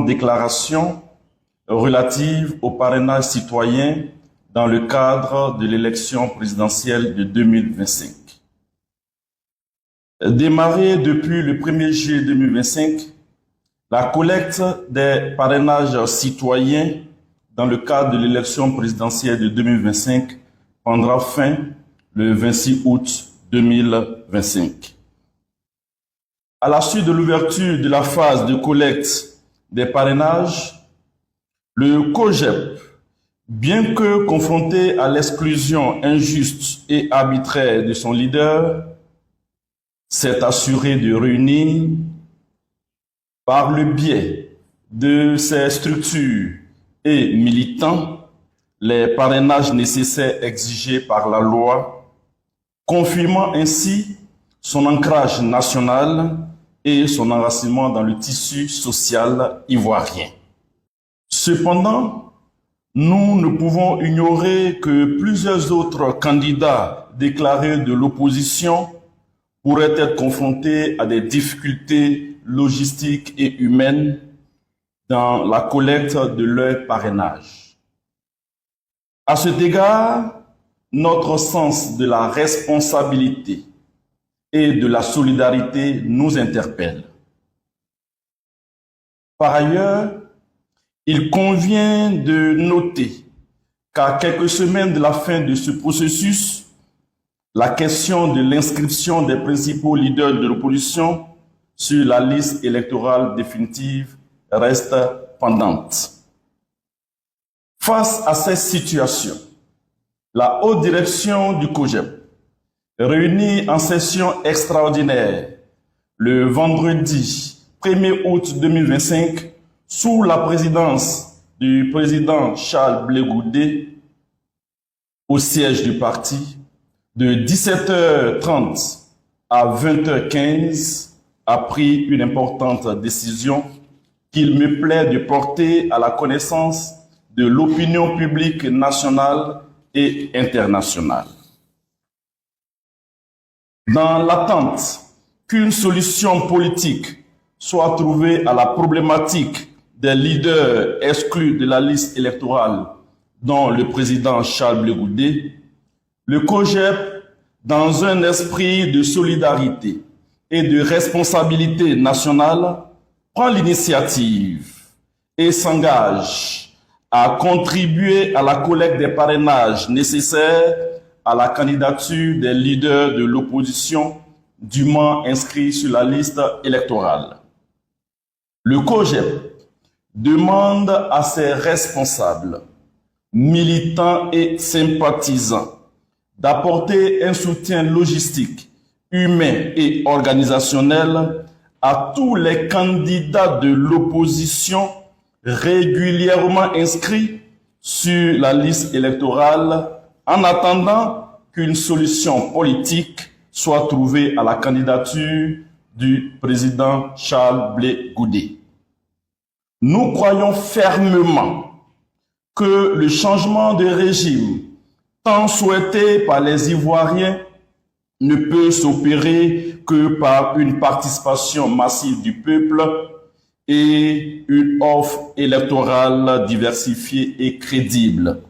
Déclaration relative au parrainage citoyen dans le cadre de l'élection présidentielle de 2025. Démarrée depuis le 1er juillet 2025, la collecte des parrainages citoyens dans le cadre de l'élection présidentielle de 2025 prendra fin le 26 août 2025. À la suite de l'ouverture de la phase de collecte des parrainages, le COJEP, bien que confronté à l'exclusion injuste et arbitraire de son leader, s'est assuré de réunir, par le biais de ses structures et militants, les parrainages nécessaires exigés par la loi, confirmant ainsi son ancrage national et son enracinement dans le tissu social ivoirien. Cependant, nous ne pouvons ignorer que plusieurs autres candidats déclarés de l'opposition pourraient être confrontés à des difficultés logistiques et humaines dans la collecte de leur parrainage. À cet égard, notre sens de la responsabilité et de la solidarité nous interpelle. Par ailleurs, il convient de noter qu'à quelques semaines de la fin de ce processus, la question de l'inscription des principaux leaders de l'opposition sur la liste électorale définitive reste pendante. Face à cette situation, la haute direction du COJEP, réunie en session extraordinaire le vendredi 1er août 2025 sous la présidence du président Charles Blé Goudé au siège du parti, de 17h30 à 20h15, a pris une importante décision qu'il me plaît de porter à la connaissance de l'opinion publique nationale et internationale. Dans l'attente qu'une solution politique soit trouvée à la problématique des leaders exclus de la liste électorale, dont le président Charles Blé Goudé, le COJEP, dans un esprit de solidarité et de responsabilité nationale, prend l'initiative et s'engage à contribuer à la collecte des parrainages nécessaires à la candidature des leaders de l'opposition dûment inscrits sur la liste électorale. Le COJEP demande à ses responsables, militants et sympathisants d'apporter un soutien logistique, humain et organisationnel à tous les candidats de l'opposition régulièrement inscrits sur la liste électorale en attendant qu'une solution politique soit trouvée à la candidature du président Charles Blé Goudé. Nous croyons fermement que le changement de régime tant souhaité par les Ivoiriens ne peut s'opérer que par une participation massive du peuple et une offre électorale diversifiée et crédible.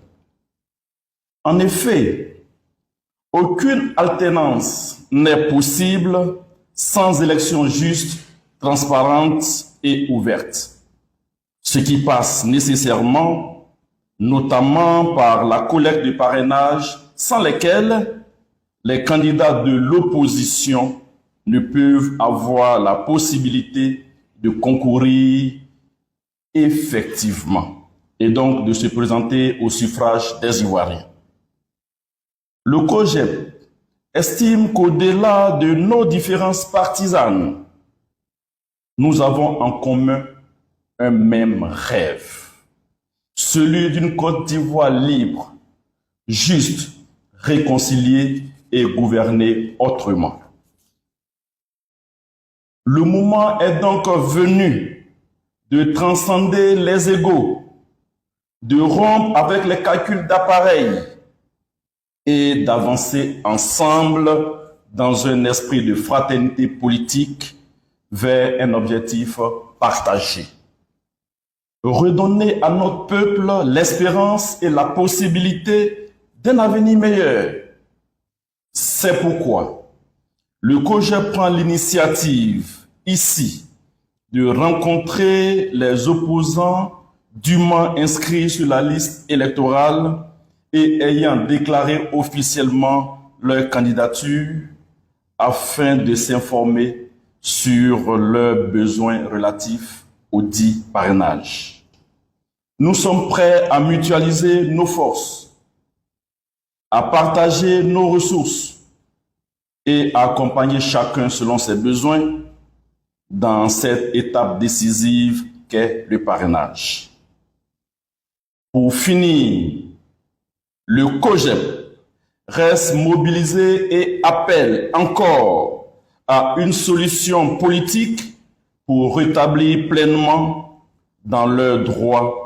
En effet, aucune alternance n'est possible sans élection juste, transparente et ouverte, ce qui passe nécessairement notamment par la collecte de parrainage sans lesquels les candidats de l'opposition ne peuvent avoir la possibilité de concourir effectivement et donc de se présenter au suffrage des Ivoiriens. Le COJEP estime qu'au-delà de nos différences partisanes, nous avons en commun un même rêve, celui d'une Côte d'Ivoire libre, juste, réconciliée et gouvernée autrement. Le moment est donc venu de transcender les égos, de rompre avec les calculs d'appareil et d'avancer ensemble dans un esprit de fraternité politique vers un objectif partagé. redonner à notre peuple l'espérance et la possibilité d'un avenir meilleur. C'est pourquoi le COJEP prend l'initiative ici de rencontrer les opposants dûment inscrits sur la liste électorale et ayant déclaré officiellement leur candidature afin de s'informer sur leurs besoins relatifs au dit parrainage. Nous sommes prêts à mutualiser nos forces, à partager nos ressources et à accompagner chacun selon ses besoins dans cette étape décisive qu'est le parrainage. Pour finir, le COJEP reste mobilisé et appelle encore à une solution politique pour rétablir pleinement dans leurs droits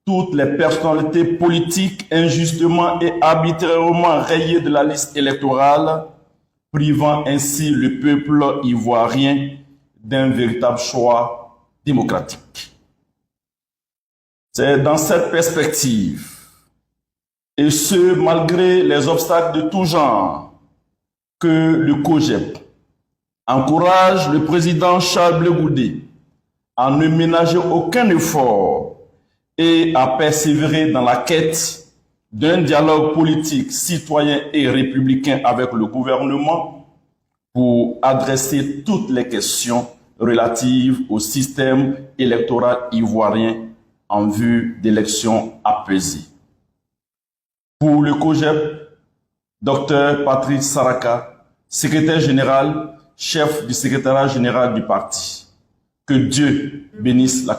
toutes les personnalités politiques injustement et arbitrairement rayées de la liste électorale, privant ainsi le peuple ivoirien d'un véritable choix démocratique. C'est dans cette perspective, et ce malgré les obstacles de tout genre, que le COJEP encourage le président Charles Blé Goudé à ne ménager aucun effort et à persévérer dans la quête d'un dialogue politique, citoyen et républicain avec le gouvernement pour adresser toutes les questions relatives au système électoral ivoirien en vue d'élections apaisées. Pour le COJEP, Dr Patrick Saraka, secrétaire général, chef du secrétariat général du parti. Que Dieu bénisse la